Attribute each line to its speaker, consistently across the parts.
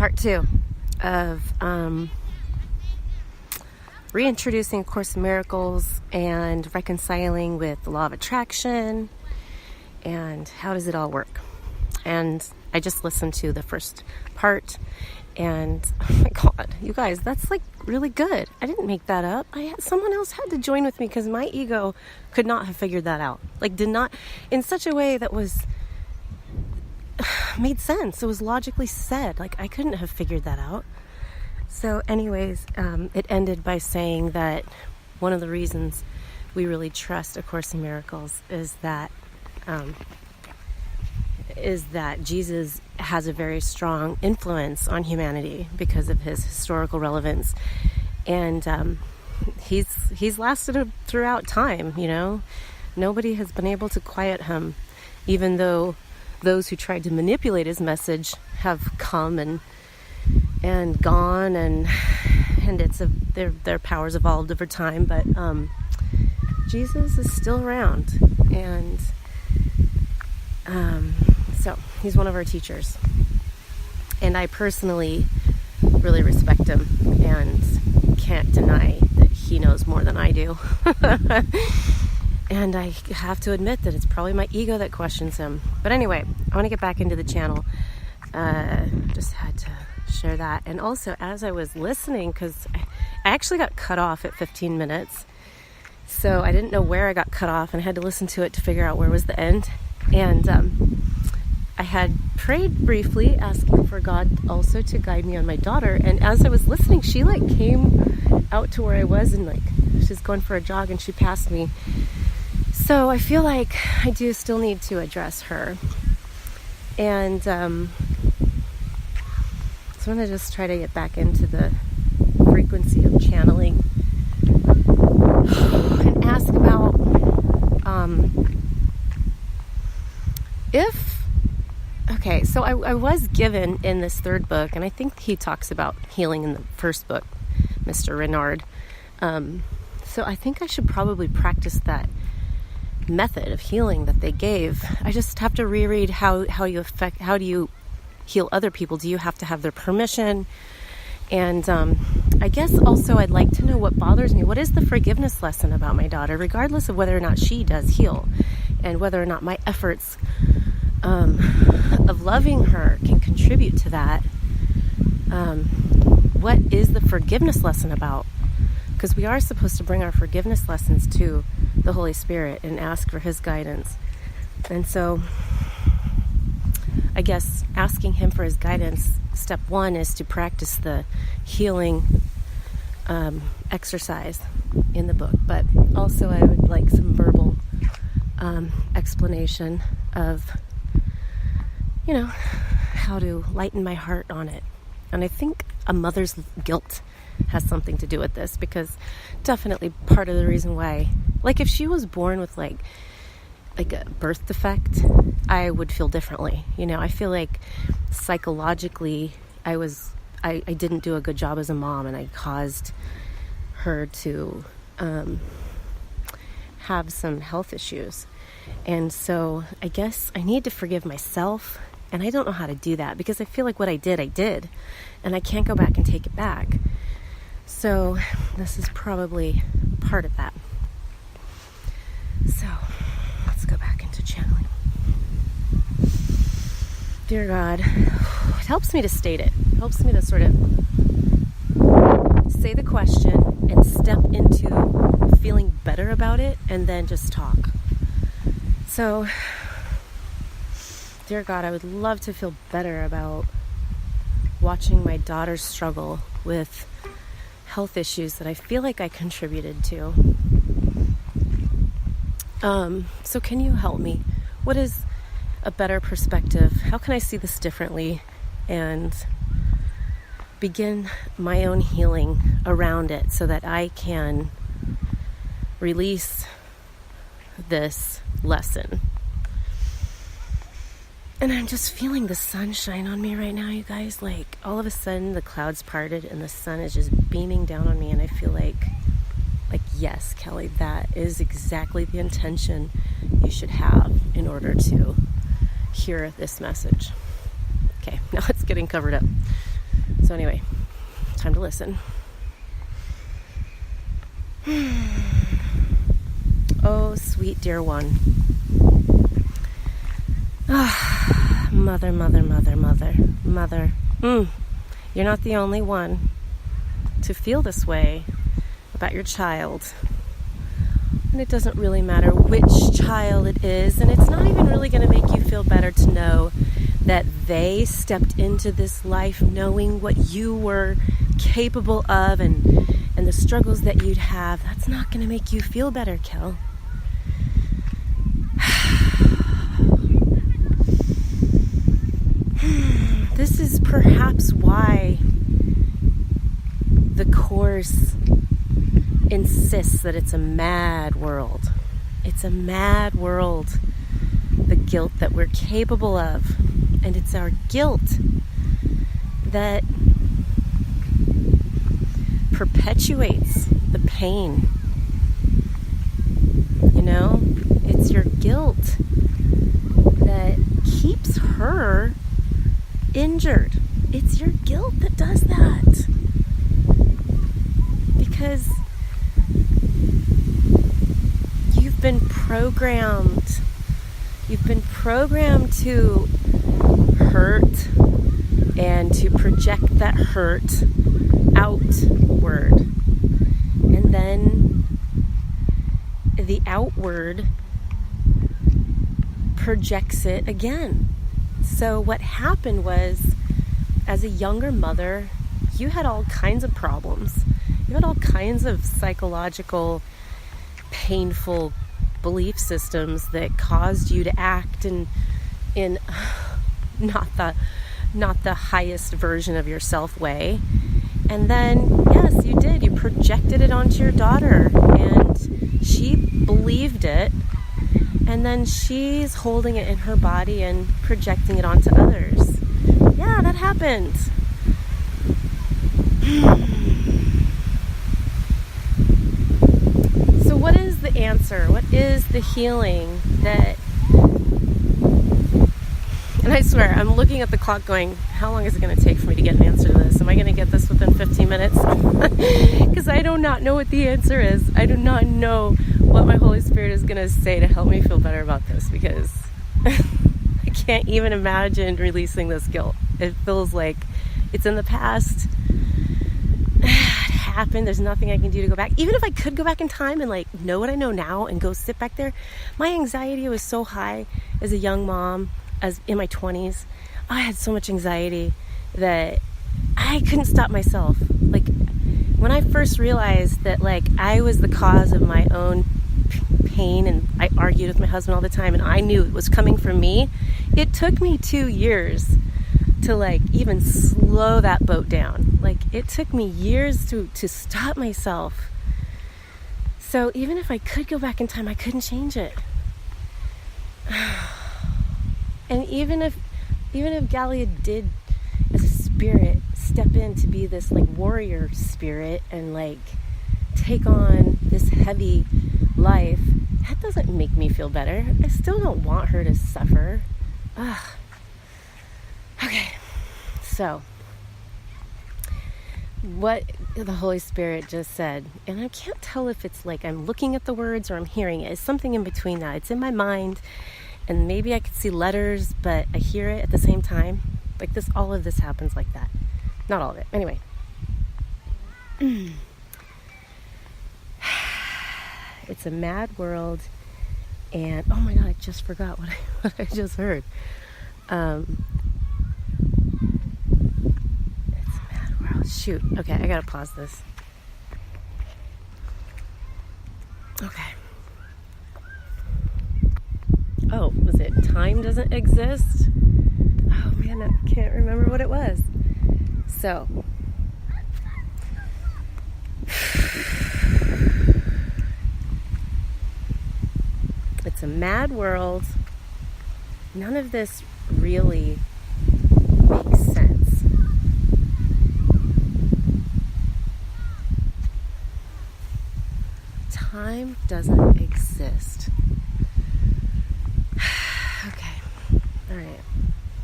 Speaker 1: part 2 of reintroducing A Course in Miracles and reconciling with the law of attraction and how does it all work. And I just listened to the first part and oh my God, you guys, that's like really good. I didn't make that up. Someone else had to join with me because my ego could not have figured that out. Like did not in such a way that was made sense. It was logically said. Like I couldn't have figured that out. So anyways, it ended by saying that one of the reasons we really trust A Course in Miracles is that Jesus has a very strong influence on humanity because of his historical relevance. And he's lasted throughout time, you know. Nobody has been able to quiet him, even though those who tried to manipulate his message have come and gone, and it's their powers evolved over time. But Jesus is still around, and so he's one of our teachers, and I personally really respect him and can't deny that he knows more than I do. And I have to admit that it's probably my ego that questions him. But anyway, I want to get back into the channel. Just had to share that. And also, as I was listening, because I actually got cut off at 15 minutes, so I didn't know where I got cut off, and I had to listen to it to figure out where was the end. And I had prayed briefly, asking for God also to guide me on my daughter. And as I was listening, she like came out to where I was, and like she's going for a jog, and she passed me. So I feel like I do still need to address her. And so I'm going to just try to get back into the frequency of channeling and ask about okay, so I was given in this third book, and I think he talks about healing in the first book, Mr. Renard. So I think I should probably practice that method of healing that they gave. I just have to reread how do you heal other people? Do you have to have their permission? And I guess also I'd like to know what bothers me. What is the forgiveness lesson about my daughter, regardless of whether or not she does heal, and whether or not my efforts of loving her can contribute to that. What is the forgiveness lesson about? Because we are supposed to bring our forgiveness lessons to the Holy Spirit and ask for his guidance. And so I guess asking him for his guidance, step 1 is to practice the healing exercise in the book. But also I would like some verbal explanation of, you know, how to lighten my heart on it. And I think a mother's guilt has something to do with this, because definitely part of the reason why, like if she was born with like a birth defect, I would feel differently. You know, I feel like psychologically I didn't do a good job as a mom, and I caused her to have some health issues. And so I guess I need to forgive myself, and I don't know how to do that, because I feel like what I did, and I can't go back and take it back. So this is probably part of that. So let's go back into channeling. Dear God, it helps me to state it. It helps me to sort of say the question and step into feeling better about it, and then just talk. So, dear God, I would love to feel better about watching my daughter struggle with health issues that I feel like I contributed to. So can you help me? What is a better perspective? How can I see this differently and begin my own healing around it so that I can release this lesson? And I'm just feeling the sunshine on me right now, you guys. Like, all of a sudden, the clouds parted and the sun is just beaming down on me. And I feel like, yes, Kelly, that is exactly the intention you should have in order to hear this message. Okay, now it's getting covered up. So anyway, time to listen. Oh, sweet dear one. Ah, mother. You're not the only one to feel this way about your child. And it doesn't really matter which child it is, and it's not even really going to make you feel better to know that they stepped into this life knowing what you were capable of and the struggles that you'd have. That's not going to make you feel better, Kel. This is perhaps why the Course insists that it's a mad world. It's a mad world, the guilt that we're capable of. And it's our guilt that perpetuates the pain. You know, it's your guilt that keeps her injured. It's your guilt that does that. Because you've been programmed. You've been programmed to hurt and to project that hurt outward. And then the outward projects it again. So what happened was, as a younger mother, you had all kinds of problems. You had all kinds of psychological, painful belief systems that caused you to act in not the highest version of yourself way. And then, yes, you did. You projected it onto your daughter, and she believed it. And then she's holding it in her body and projecting it onto others. Yeah, that happened. So what is the answer? What is the healing that... And I swear, I'm looking at the clock going, how long is it going to take for me to get an answer to this? Am I going to get this within 15 minutes? Because I do not know what the answer is. I do not know what my Holy Spirit is going to say to help me feel better about this, because I can't even imagine releasing this guilt. It feels like it's in the past. It happened. There's nothing I can do to go back. Even if I could go back in time and like know what I know now and go sit back there, my anxiety was so high as a young mom, as in my 20s. I had so much anxiety that I couldn't stop myself. Like when I first realized that like I was the cause of my own pain, and I argued with my husband all the time, and I knew it was coming from me, it took me 2 years to like even slow that boat down. Like it took me years to stop myself. So even if I could go back in time, I couldn't change it. And even if Galia did, as a spirit, step in to be this like warrior spirit and like take on this heavy life, that doesn't make me feel better. I still don't want her to suffer. Ugh. Okay, so what the Holy Spirit just said, and I can't tell if it's like I'm looking at the words or I'm hearing it. It's something in between that. It's in my mind, and maybe I could see letters, but I hear it at the same time. Like this, all of this happens like that. Not all of it. Anyway. It's a mad world, and oh my God, I just forgot what I just heard. It's a mad world. Shoot. Okay, I gotta pause this. Okay. Oh, was it time doesn't exist? Oh man, I can't remember what it was. So, it's a mad world. None of this really makes sense. Time doesn't exist. Okay. All right.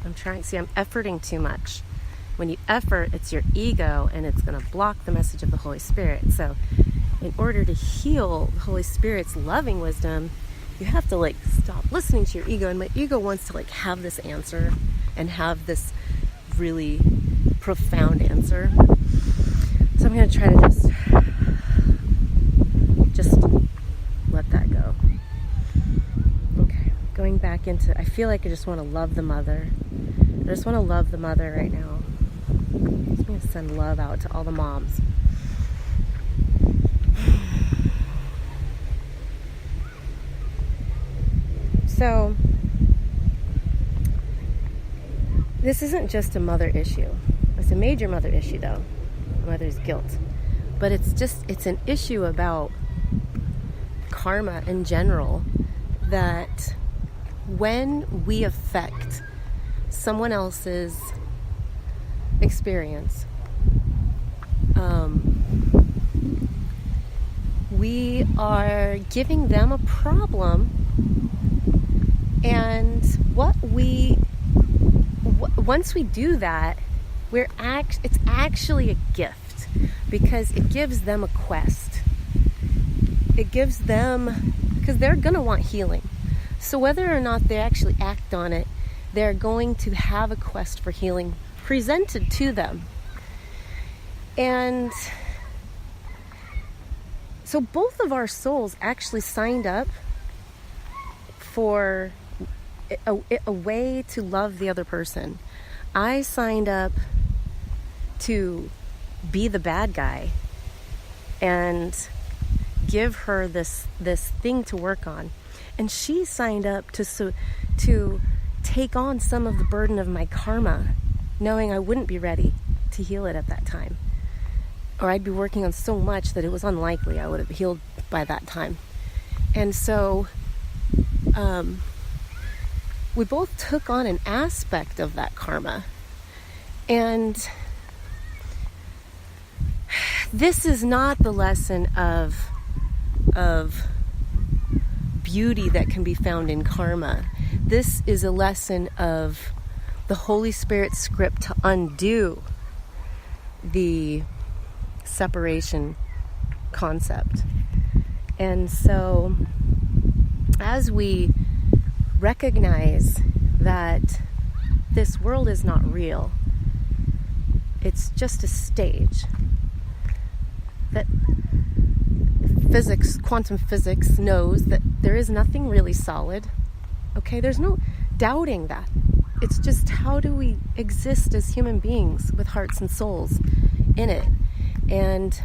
Speaker 1: I'm efforting too much. When you effort, it's your ego, and it's going to block the message of the Holy Spirit. So in order to heal the Holy Spirit's loving wisdom, you have to like stop listening to your ego. And my ego wants to like have this answer and have this really profound answer. So I'm going to try to just let that go. Okay, going back into, I feel like I just want to love the mother. I just want to love the mother right now. I'm just going to send love out to all the moms. So, this isn't just a mother issue. It's a major mother issue, though. Mother's guilt. But it's an issue about karma in general, that when we affect someone else's experience, we are giving them a problem. And once we do that, it's actually a gift, because it gives them a quest. It gives them, because they're going to want healing. So whether or not they actually act on it, they're going to have a quest for healing presented to them. And so both of our souls actually signed up for a way to love the other person. I signed up to be the bad guy and give her this thing to work on, and she signed up to take on some of the burden of my karma, knowing I wouldn't be ready to heal it at that time, or I'd be working on so much that it was unlikely I would have healed by that time. And so we both took on an aspect of that karma. And this is not the lesson of beauty that can be found in karma. This is a lesson of the Holy Spirit script to undo the separation concept. And so as we recognize that this world is not real, it's just a stage, that quantum physics knows that there is nothing really solid. Okay, there's no doubting that. It's just, how do we exist as human beings with hearts and souls in it? And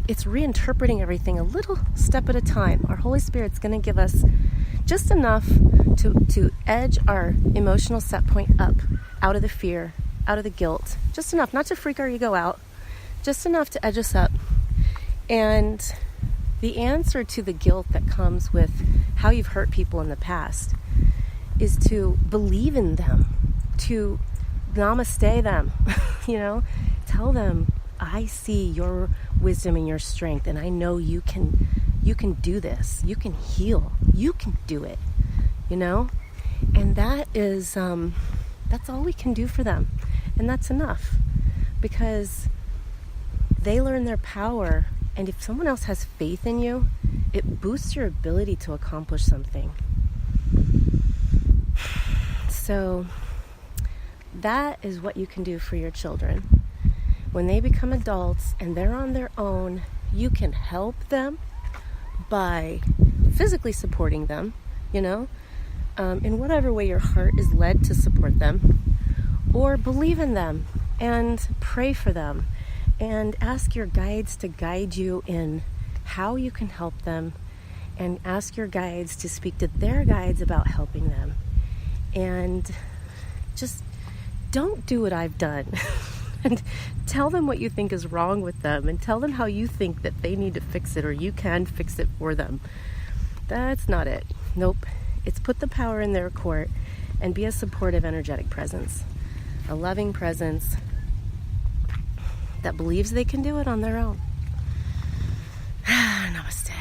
Speaker 1: it's reinterpreting everything a little step at a time. Our Holy Spirit's going to give us just enough to edge our emotional set point up, out of the fear, out of the guilt. Just enough, not to freak our ego out, just enough to edge us up. And the answer to the guilt that comes with how you've hurt people in the past is to believe in them, to namaste them, tell them, I see your wisdom and your strength, and I know you can do this. You can heal. You can do it, And that is, that's all we can do for them. And that's enough, because they learn their power. And if someone else has faith in you, it boosts your ability to accomplish something. So that is what you can do for your children. When they become adults and they're on their own, you can help them by physically supporting them, in whatever way your heart is led to support them, or believe in them and pray for them and ask your guides to guide you in how you can help them, and ask your guides to speak to their guides about helping them. And just don't do what I've done. And tell them what you think is wrong with them, and tell them how you think that they need to fix it, or you can fix it for them. That's not it. Nope. It's put the power in their court and be a supportive, energetic presence. A loving presence that believes they can do it on their own. Namaste.